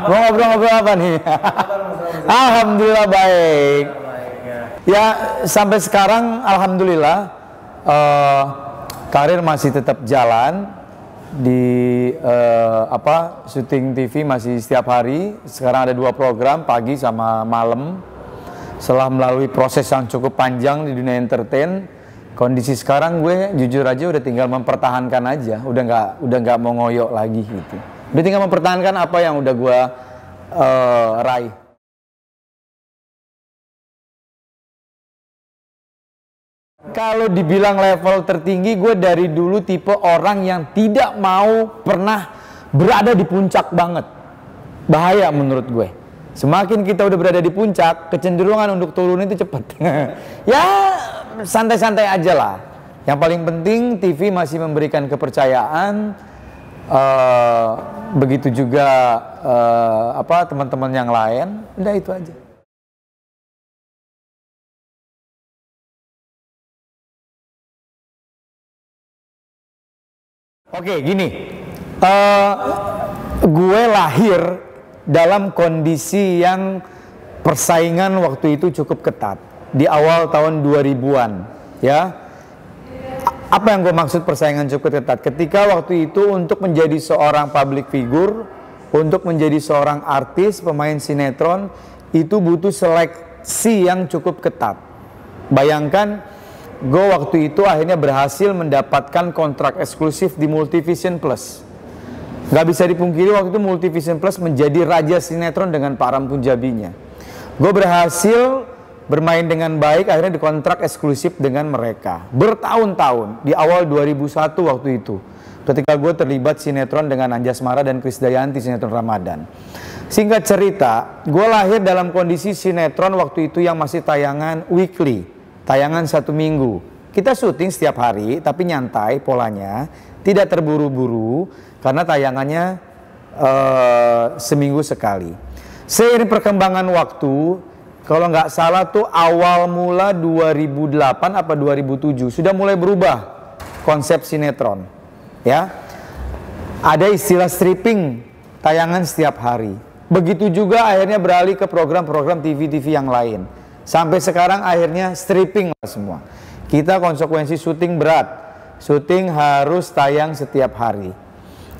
Mau ngobrol-ngobrol apa nih? Alhamdulillah baik. Ya sampai sekarang alhamdulillah karir masih tetap jalan di syuting TV masih setiap hari. Sekarang ada 2 program pagi sama malam. Setelah melalui proses yang cukup panjang di dunia entertain, kondisi sekarang gue jujur aja udah tinggal mempertahankan aja, udah nggak mau ngoyok lagi gitu. Udah tinggal mempertahankan apa yang udah gue raih. Kalau dibilang level tertinggi, gue dari dulu tipe orang yang tidak mau pernah berada di puncak banget. Bahaya menurut gue. Semakin kita udah berada di puncak, kecenderungan untuk turun itu cepat. Ya santai-santai aja lah. Yang paling penting TV masih memberikan kepercayaan. Begitu juga teman-teman yang lain, udah itu aja. Oke, gini, gue lahir dalam kondisi yang persaingan waktu itu cukup ketat di awal tahun 2000-an, ya. Apa yang gue maksud persaingan cukup ketat? Ketika waktu itu untuk menjadi seorang public figure, untuk menjadi seorang artis, pemain sinetron, itu butuh seleksi yang cukup ketat. Bayangkan, gue waktu itu akhirnya berhasil mendapatkan kontrak eksklusif di Multivision Plus. Gak bisa dipungkiri waktu itu Multivision Plus menjadi raja sinetron dengan Pak Ram Punjabinya. Gue berhasil bermain dengan baik, akhirnya dikontrak eksklusif dengan mereka bertahun-tahun. Di awal 2001 waktu itu, ketika gue terlibat sinetron dengan Anjasmara dan Krisdayanti, sinetron Ramadan. Singkat cerita, gue lahir dalam kondisi sinetron waktu itu yang masih tayangan weekly, tayangan 1 minggu. Kita syuting setiap hari tapi nyantai polanya, tidak terburu-buru karena tayangannya seminggu sekali. Seiring perkembangan waktu, kalau nggak salah tuh awal mula 2008 apa 2007 sudah mulai berubah konsep sinetron, ya. Ada istilah stripping, tayangan setiap hari. Begitu juga akhirnya beralih ke program-program TV-TV yang lain. Sampai sekarang akhirnya stripping lah semua. Kita konsekuensi syuting berat, syuting harus tayang setiap hari.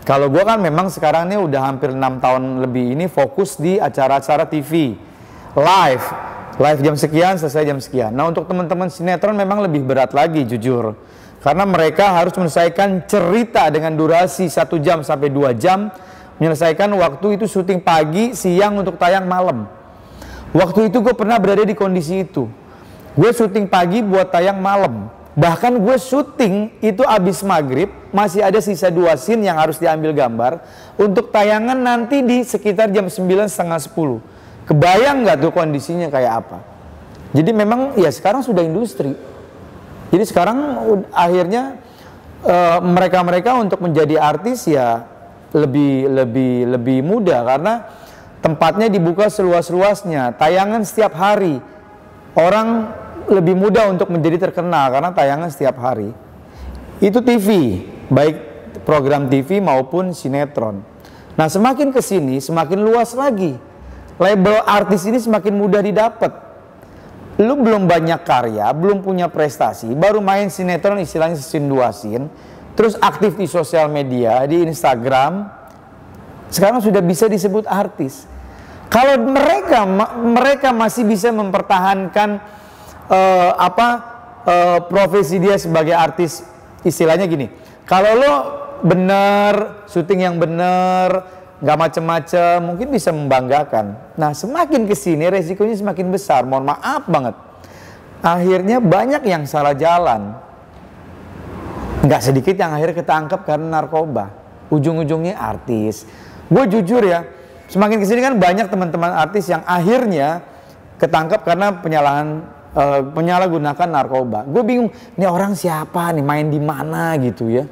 Kalau gue kan memang sekarang ini udah hampir 6 tahun lebih ini fokus di acara-acara TV. Live jam sekian, selesai jam sekian. Nah untuk teman-teman sinetron memang lebih berat lagi jujur. Karena mereka harus menyelesaikan cerita dengan durasi 1 jam sampai 2 jam. Menyelesaikan waktu itu syuting pagi, siang untuk tayang malam. Waktu itu gue pernah berada di kondisi itu. Gue syuting pagi buat tayang malam. Bahkan gue syuting itu abis maghrib, masih ada sisa 2 scene yang harus diambil gambar. Untuk tayangan nanti di sekitar jam 9, setengah 10. Kebayang nggak tuh kondisinya kayak apa? Jadi memang ya sekarang sudah industri. Jadi sekarang akhirnya mereka-mereka untuk menjadi artis ya lebih mudah karena tempatnya dibuka seluas-luasnya. Tayangan setiap hari. Orang lebih mudah untuk menjadi terkenal karena tayangan setiap hari. Itu TV, baik program TV maupun sinetron. Nah semakin kesini semakin luas lagi. Label artis ini semakin mudah didapat. Lu belum banyak karya, belum punya prestasi, baru main sinetron istilahnya scene 2 scene, terus aktif di sosial media, di Instagram, sekarang sudah bisa disebut artis. Kalau mereka masih bisa mempertahankan profesi dia sebagai artis, istilahnya gini, kalau lo bener, syuting yang bener, nggak macem-macem, mungkin bisa membanggakan. Nah semakin kesini resikonya semakin besar, mohon maaf banget. Akhirnya banyak yang salah jalan. Nggak sedikit yang akhirnya ketangkep karena narkoba. Ujung-ujungnya artis. Gue jujur ya, semakin kesini kan banyak teman-teman artis yang akhirnya ketangkep karena penyalahan penyalahgunakan narkoba. Gue bingung, ini orang siapa nih, main di mana gitu ya.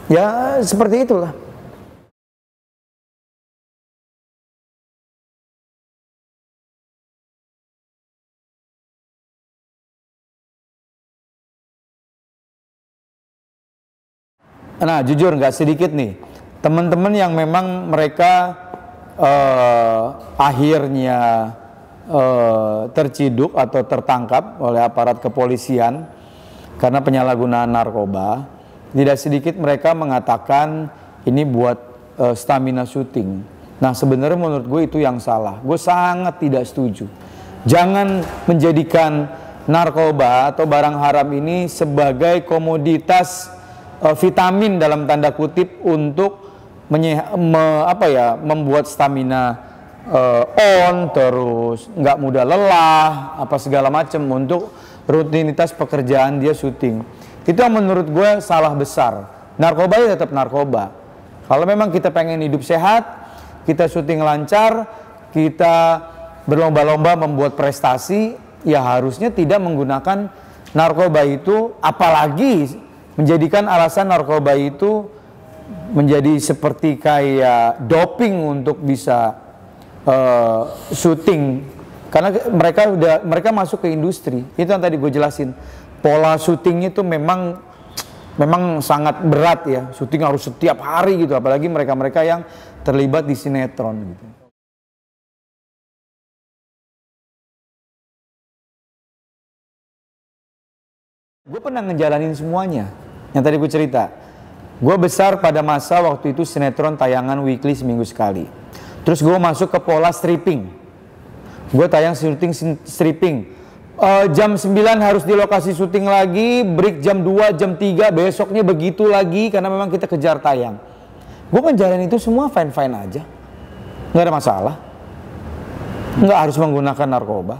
Ya seperti itulah. Nah jujur nggak sedikit nih teman-teman yang memang mereka akhirnya terciduk atau tertangkap oleh aparat kepolisian karena penyalahgunaan narkoba. Tidak sedikit mereka mengatakan ini buat stamina syuting. Nah sebenarnya menurut gue itu yang salah. Gue sangat tidak setuju. Jangan menjadikan narkoba atau barang haram ini sebagai komoditas vitamin dalam tanda kutip untuk membuat stamina terus nggak mudah lelah apa segala macam untuk rutinitas pekerjaan dia syuting. Itu yang menurut gue salah besar. Narkoba ya tetap narkoba. Kalau memang kita pengen hidup sehat, kita syuting lancar, kita berlomba-lomba membuat prestasi, ya harusnya tidak menggunakan narkoba itu, apalagi menjadikan alasan narkoba itu menjadi seperti kayak doping untuk bisa syuting. Karena mereka masuk ke industri. Itu yang tadi gue jelasin. Pola syutingnya itu memang sangat berat ya. Syuting harus setiap hari gitu, apalagi mereka-mereka yang terlibat di sinetron gitu. Gue pernah ngejalanin semuanya. Yang tadi gue cerita, gue besar pada masa waktu itu sinetron tayangan weekly seminggu sekali. Terus gue masuk ke pola stripping. Gue tayang syuting stripping. Jam 9 harus di lokasi syuting lagi, break jam 2, jam 3, besoknya begitu lagi karena memang kita kejar tayang. Gue ngejalanin itu semua fine-fine aja. Nggak ada masalah. Nggak harus menggunakan narkoba.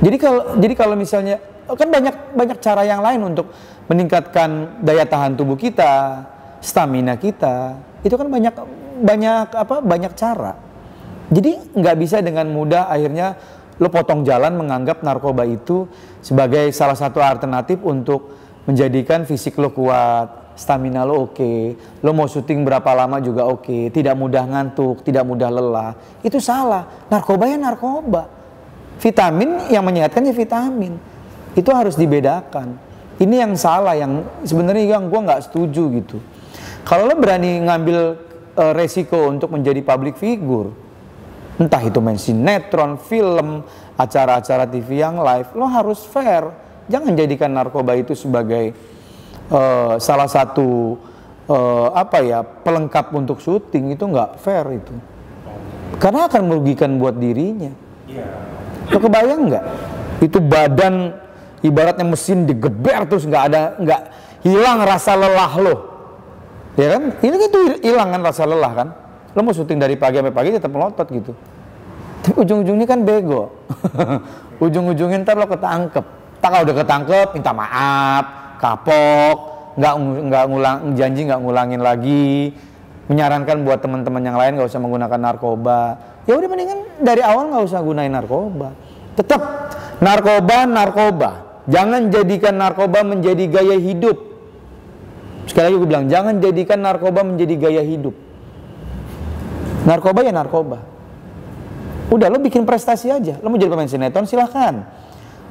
Jadi kalau misalnya kan banyak cara yang lain untuk meningkatkan daya tahan tubuh kita, stamina kita. Itu kan banyak cara. Jadi nggak bisa dengan mudah akhirnya lo potong jalan menganggap narkoba itu sebagai salah satu alternatif untuk menjadikan fisik lo kuat, stamina lo oke, lo mau syuting berapa lama juga oke, tidak mudah ngantuk, tidak mudah lelah. Itu salah. Narkoba ya narkoba. Vitamin yang menyehatkan ya vitamin. Itu harus dibedakan. Ini yang salah, yang sebenarnya gue nggak setuju gitu. Kalau lo berani ngambil resiko untuk menjadi public figure, entah itu main sinetron, film, acara-acara TV yang live, lo harus fair. Jangan jadikan narkoba itu sebagai salah satu pelengkap untuk syuting. Itu nggak fair itu. Karena akan merugikan buat dirinya. Lo kebayang nggak? Itu badan ibaratnya mesin digeber terus nggak hilang rasa lelah lo, ya kan? Ini itu hilang kan rasa lelah kan? Lo mau syuting dari pagi sampai pagi tetap melotot gitu. Tapi ujung-ujungnya kan bego. Ujung-ujungnya ntar lo ketangkep. Tak kalau udah ketangkep minta maaf, kapok, nggak janji nggak ngulangin lagi. Menyarankan buat teman-teman yang lain nggak usah menggunakan narkoba. Ya udah mendingan dari awal nggak usah gunain narkoba. Tetap narkoba. Jangan jadikan narkoba menjadi gaya hidup. Sekali lagi gue bilang, jangan jadikan narkoba menjadi gaya hidup. Narkoba ya narkoba. Udah, lo bikin prestasi aja. Lo mau jadi pemain sinetron, silahkan.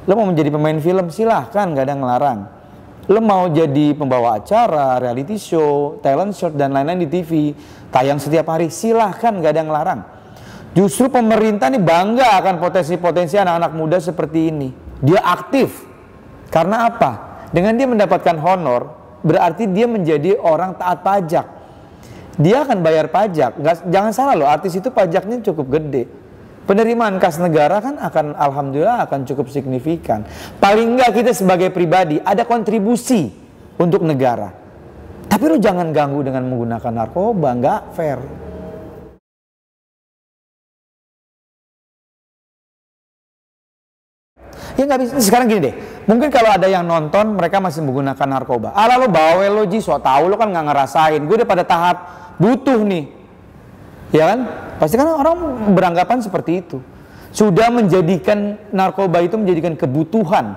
Lo mau menjadi pemain film, silahkan, gak ada yang ngelarang. Lo mau jadi pembawa acara, reality show, talent show, dan lain-lain di TV, tayang setiap hari, silahkan, gak ada yang ngelarang. Justru pemerintah nih bangga akan potensi-potensi anak-anak muda seperti ini. Dia aktif. Karena apa? Dengan dia mendapatkan honor, berarti dia menjadi orang taat pajak. Dia akan bayar pajak. Jangan salah loh, artis itu pajaknya cukup gede. Penerimaan kas negara kan alhamdulillah akan cukup signifikan. Paling enggak kita sebagai pribadi ada kontribusi untuk negara. Tapi lo jangan ganggu dengan menggunakan narkoba, nggak fair. Ya nggak bisa. Sekarang gini deh, mungkin kalau ada yang nonton mereka masih menggunakan narkoba. Ala lo bawel lo ji, so tau lo kan nggak ngerasain. Gue udah pada tahap butuh nih, ya kan? Pasti kan orang beranggapan seperti itu. sudah menjadikan narkoba itu menjadikan kebutuhan.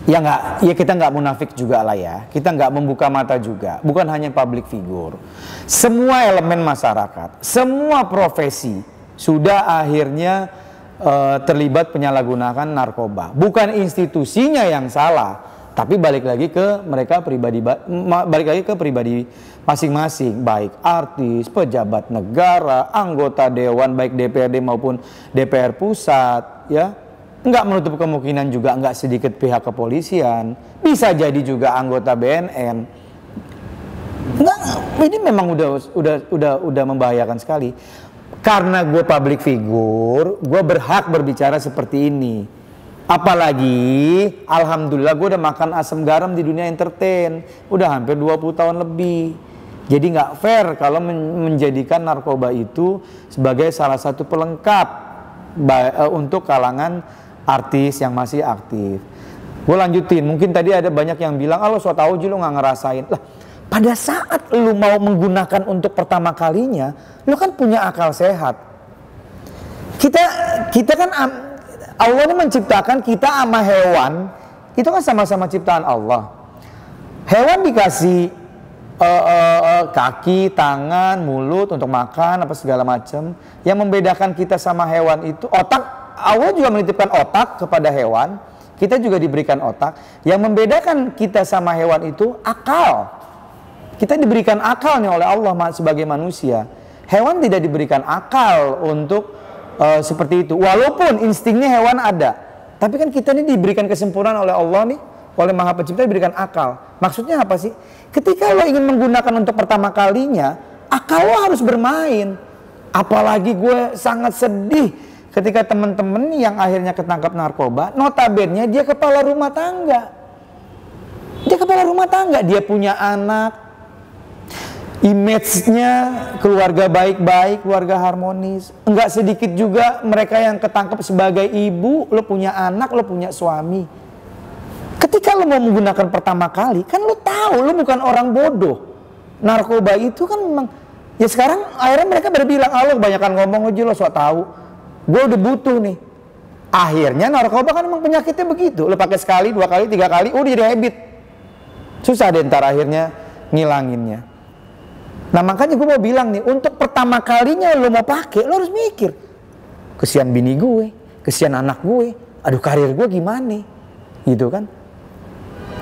Ya nggak, ya kita nggak munafik juga lah ya. Kita nggak membuka mata juga. Bukan hanya public figure. Semua elemen masyarakat, semua profesi sudah akhirnya terlibat penyalahgunaan narkoba. Bukan institusinya yang salah, tapi balik lagi ke mereka pribadi, balik lagi ke pribadi masing-masing, baik artis, pejabat negara, anggota dewan, baik DPRD maupun DPR pusat, ya. Nggak menutup kemungkinan juga nggak sedikit pihak kepolisian, bisa jadi juga anggota BNN. Nggak, ini memang udah membahayakan sekali. Karena gue public figure, gue berhak berbicara seperti ini. Apalagi, alhamdulillah gue udah makan asam garam di dunia entertain, udah hampir 20 tahun lebih. Jadi nggak fair kalau menjadikan narkoba itu sebagai salah satu pelengkap untuk kalangan artis yang masih aktif. Gue lanjutin, mungkin tadi ada banyak yang bilang, lo so tau aja lo nggak ngerasain. Lah, pada saat lo mau menggunakan untuk pertama kalinya, lo kan punya akal sehat. Kita kan Allah ini menciptakan kita sama hewan, itu kan sama-sama ciptaan Allah. Hewan dikasih kaki, tangan, mulut untuk makan apa segala macam. Yang membedakan kita sama hewan itu otak. Allah juga menitipkan otak kepada hewan. Kita juga diberikan otak. Yang membedakan kita sama hewan itu akal. Kita diberikan akalnya oleh Allah sebagai manusia. Hewan tidak diberikan akal untuk seperti itu. Walaupun instingnya hewan ada, tapi kan kita ini diberikan kesempurnaan oleh Allah nih, oleh Maha Pencipta diberikan akal. Maksudnya apa sih? Ketika lo ingin menggunakan untuk pertama kalinya, akal lo harus bermain. Apalagi gue sangat sedih ketika teman-teman yang akhirnya ketangkap narkoba, notabene dia kepala rumah tangga. Dia kepala rumah tangga, dia punya anak. Image-nya keluarga baik-baik, keluarga harmonis. Enggak sedikit juga mereka yang ketangkep sebagai ibu, lo punya anak, lo punya suami. Ketika lo mau menggunakan pertama kali, kan lo tahu lo bukan orang bodoh. Narkoba itu kan memang, ya sekarang akhirnya mereka berbilang, lo kebanyakan ngomong aja, lo sok tahu. Gue udah butuh nih. Akhirnya narkoba kan memang penyakitnya begitu. Lo pakai sekali, 2 kali, 3 kali, udah jadi habit. Susah deh ntar akhirnya ngilanginnya. Nah makanya gue mau bilang nih, untuk pertama kalinya lo mau pakai, lo harus mikir, kesian bini gue, kesian anak gue, aduh karir gue gimana, gitu kan?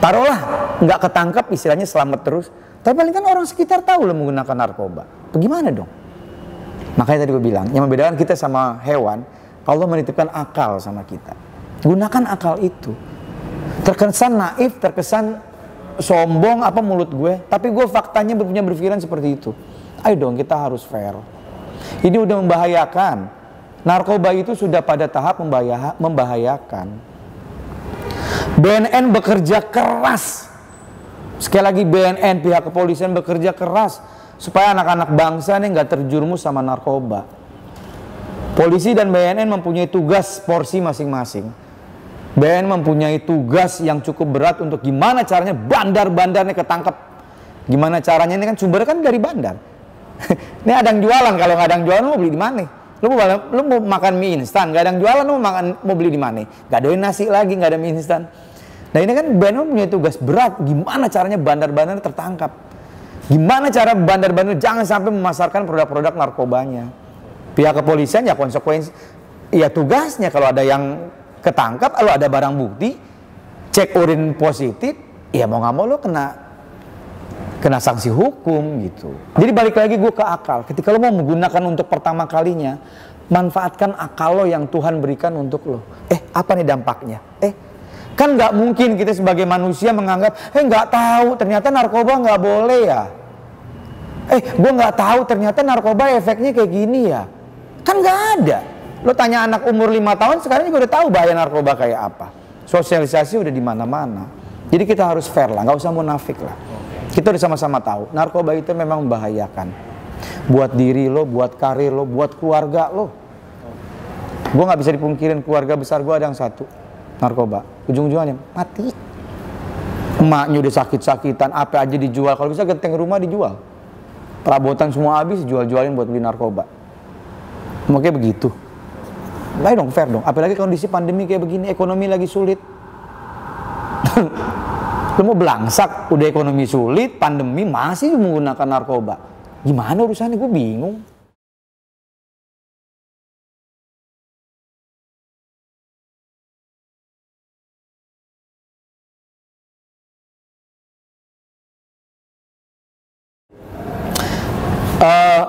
Taruhlah nggak ketangkap, istilahnya selamat terus, tapi paling kan orang sekitar tahu lo menggunakan narkoba, bagaimana dong? Makanya tadi gue bilang, yang membedakan kita sama hewan, Allah menitipkan akal sama kita. Gunakan akal itu. Terkesan naif, terkesan sombong apa mulut gue, tapi gue faktanya punya berpikiran seperti itu. Ayo dong, kita harus fair. Ini udah membahayakan. Narkoba itu sudah pada tahap membahayakan. BNN bekerja keras. Sekali lagi BNN, pihak kepolisian bekerja keras supaya anak-anak bangsa ini nggak terjerumus sama narkoba. Polisi dan BNN mempunyai tugas porsi masing-masing. BNN mempunyai tugas yang cukup berat untuk gimana caranya bandar-bandarnya ketangkep. Gimana caranya, ini kan sumbernya kan dari bandar. Ini ada yang jualan, kalau nggak ada yang jualan lo mau beli di mana? Lo mau makan mie instan, nggak ada yang jualan lo mau beli di mana? Nggak ada nasi lagi, nggak ada mie instan. Nah ini kan BNN mempunyai tugas berat, gimana caranya bandar-bandar tertangkap. Gimana cara bandar-bandar jangan sampai memasarkan produk-produk narkobanya. Pihak kepolisian ya konsekuensi, ya tugasnya kalau ada yang ketangkap, kalau ada barang bukti, cek urin positif, ya mau nggak mau lo kena sanksi hukum gitu. Jadi balik lagi gue ke akal. Ketika lo mau menggunakan untuk pertama kalinya, manfaatkan akal lo yang Tuhan berikan untuk lo. Apa nih dampaknya? Kan nggak mungkin kita sebagai manusia menganggap, nggak tahu ternyata narkoba nggak boleh ya. Gue nggak tahu ternyata narkoba efeknya kayak gini ya. Kan nggak ada. Lo tanya anak umur 5 tahun sekarang juga udah tahu bahaya narkoba kayak apa. Sosialisasi udah di mana-mana. Jadi kita harus fair lah, nggak usah munafik lah. Kita udah sama-sama tahu, narkoba itu memang membahayakan. Buat diri lo, buat karir lo, buat keluarga lo. Gue nggak bisa dipungkirin keluarga besar gue ada yang satu, narkoba. Ujung-ujungnya mati. Emaknya udah sakit-sakitan, apa aja dijual. Kalau bisa genteng rumah dijual. Perabotan semua habis, jual-jualin buat beli narkoba. Makanya begitu. Baik dong, fair dong. Apalagi kondisi pandemi kayak begini, ekonomi lagi sulit. Lu mau belangsak, udah ekonomi sulit, pandemi masih menggunakan narkoba. Gimana urusannya? Gue bingung.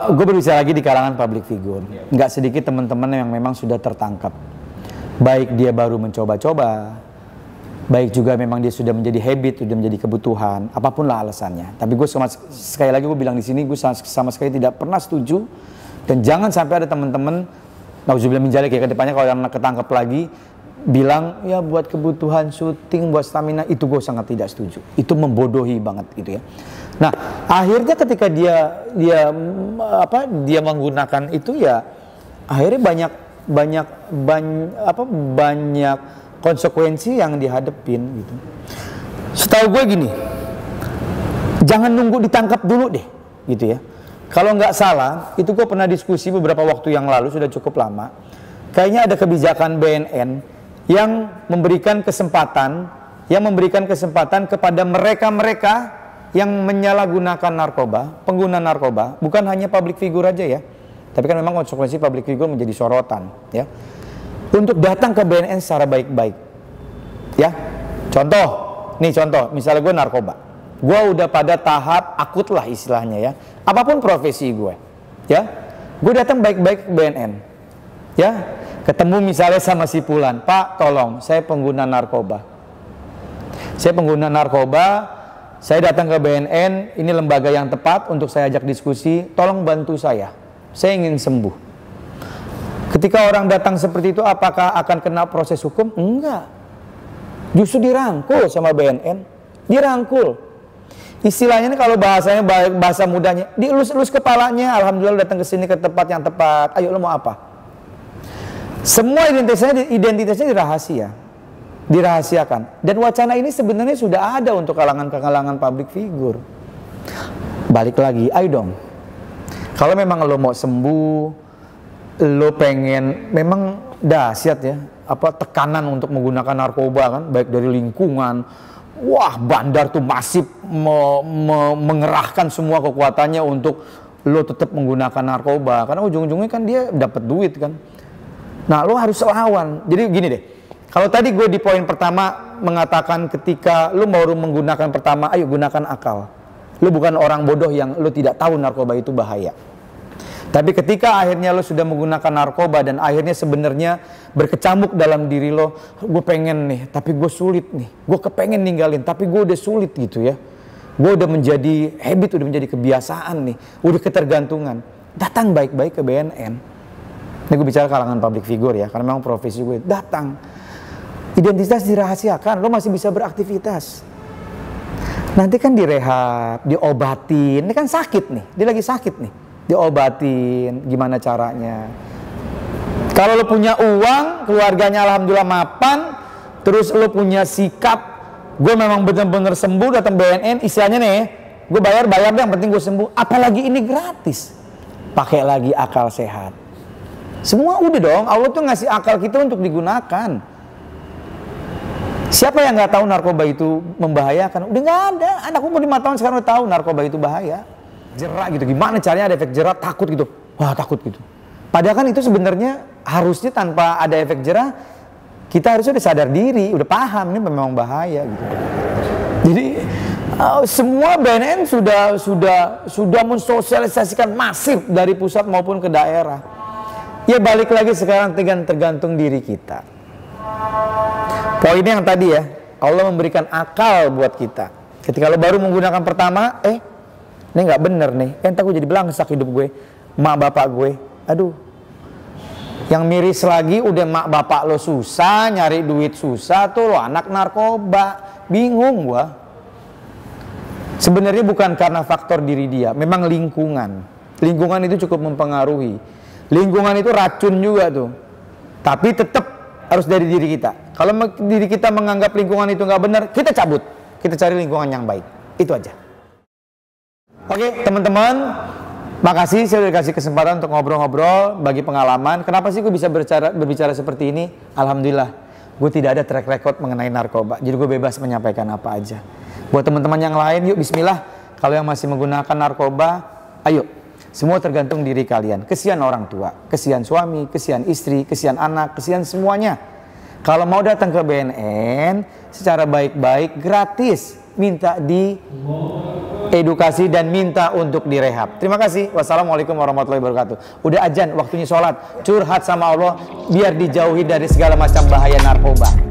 Gue berbicara lagi di kalangan public figure. Nggak sedikit teman-teman yang memang sudah tertangkap. Baik dia baru mencoba-coba, baik juga memang dia sudah menjadi habit, sudah menjadi kebutuhan, apapun lah alasannya. Tapi gue sekali lagi gue bilang di sini, gue sama sekali tidak pernah setuju. Dan jangan sampai ada teman-teman, nauzubillah min dzalik ya, ke depannya kalau yang ketangkep lagi, bilang ya buat kebutuhan syuting, buat stamina, itu gue sangat tidak setuju. Itu membodohi banget gitu ya. Nah, akhirnya ketika dia menggunakan itu ya, akhirnya banyak konsekuensi yang dihadepin gitu. Setahu gue gini, jangan nunggu ditangkap dulu deh, gitu ya. Kalau nggak salah, itu gue pernah diskusi beberapa waktu yang lalu, sudah cukup lama. Kayaknya ada kebijakan BNN yang memberikan kesempatan kepada mereka-mereka yang menyalahgunakan narkoba, pengguna narkoba, bukan hanya public figure aja ya, tapi kan memang konsekuensi public figure menjadi sorotan ya, untuk datang ke BNN secara baik-baik ya. Contoh, misalnya gue narkoba, gue udah pada tahap akut lah istilahnya ya, apapun profesi gue ya, gue datang baik-baik ke BNN ya, ketemu misalnya sama si Fulan, Pak tolong saya pengguna narkoba, saya datang ke BNN, ini lembaga yang tepat untuk saya ajak diskusi, tolong bantu saya ingin sembuh. Ketika orang datang seperti itu, apakah akan kena proses hukum? Enggak. Justru dirangkul sama BNN, dirangkul. Istilahnya ini kalau bahasanya, bahasa mudahnya, dielus-elus kepalanya, alhamdulillah datang ke sini ke tempat yang tepat, ayo lo mau apa? Semua identitasnya dirahasiakan. Dan wacana ini sebenarnya sudah ada untuk kalangan public figure. Balik lagi, ayo dong. Kalau memang lo mau sembuh, lo pengen, memang dahsyat ya, tekanan untuk menggunakan narkoba kan, baik dari lingkungan, wah bandar tuh masif mengerahkan semua kekuatannya untuk lo tetap menggunakan narkoba, karena ujung-ujungnya kan dia dapat duit kan. Nah lo harus lawan. Jadi gini deh, kalau tadi gue di poin pertama mengatakan ketika lu baru menggunakan pertama, ayo gunakan akal. Lu bukan orang bodoh yang lu tidak tahu narkoba itu bahaya. Tapi ketika akhirnya lu sudah menggunakan narkoba dan akhirnya sebenarnya berkecamuk dalam diri lo, gue pengen nih, tapi gue sulit nih. Gue kepengen ninggalin, tapi gue udah sulit gitu ya. Gue udah menjadi habit, udah menjadi kebiasaan nih, udah ketergantungan. Datang baik-baik ke BNN. Ini gue bicara kalangan public figure ya, karena memang profesi gue. Datang. Identitas dirahasiakan, lo masih bisa beraktivitas. Nanti kan direhab, diobatin. Ini kan sakit nih, dia lagi sakit nih. Diobatin, gimana caranya. Kalau lo punya uang, keluarganya alhamdulillah mapan, terus lo punya sikap, gue memang benar-benar sembuh, datang BNN, istilahnya nih, gue bayar deh, yang penting gue sembuh. Apalagi ini gratis. Pakai lagi akal sehat. Semua udah dong, Allah tuh ngasih akal kita untuk digunakan. Siapa yang nggak tahu narkoba itu membahayakan? Udah nggak ada. Anak umur 5 tahun sekarang udah tahu narkoba itu bahaya. Jerak gitu. Gimana caranya ada efek jerak? Takut gitu. Wah takut gitu. Padahal kan itu sebenarnya harusnya tanpa ada efek jerak, kita harusnya udah sadar diri, udah paham ini memang bahaya gitu. Jadi semua BNN sudah mensosialisasikan masif dari pusat maupun ke daerah. Ya balik lagi sekarang tergantung diri kita. Poinnya yang tadi ya, Allah memberikan akal buat kita. Ketika lo baru menggunakan pertama, ini nggak bener nih, entar gue jadi belangsak hidup gue, mak bapak gue, aduh. Yang miris lagi udah mak bapak lo susah, nyari duit susah, tuh lo anak narkoba, bingung gua. Sebenarnya bukan karena faktor diri dia, memang lingkungan. Lingkungan itu cukup mempengaruhi. Lingkungan itu racun juga tuh, tapi tetap harus dari diri kita. Kalau diri kita menganggap lingkungan itu nggak benar, kita cabut. Kita cari lingkungan yang baik. Itu aja. Oke, teman-teman. Makasih saya udah kasih kesempatan untuk ngobrol-ngobrol, bagi pengalaman. Kenapa sih gue bisa berbicara seperti ini? Alhamdulillah, gue tidak ada track record mengenai narkoba. Jadi gue bebas menyampaikan apa aja. Buat teman-teman yang lain, yuk bismillah. Kalau yang masih menggunakan narkoba, ayo. Semua tergantung diri kalian. Kesian orang tua, kesian suami, kesian istri, kesian anak, kesian semuanya. Kalau mau datang ke BNN secara baik-baik, gratis, minta di edukasi dan minta untuk direhab. Terima kasih. Wassalamualaikum warahmatullahi wabarakatuh. Udah azan, waktunya sholat. Curhat sama Allah biar dijauhi dari segala macam bahaya narkoba.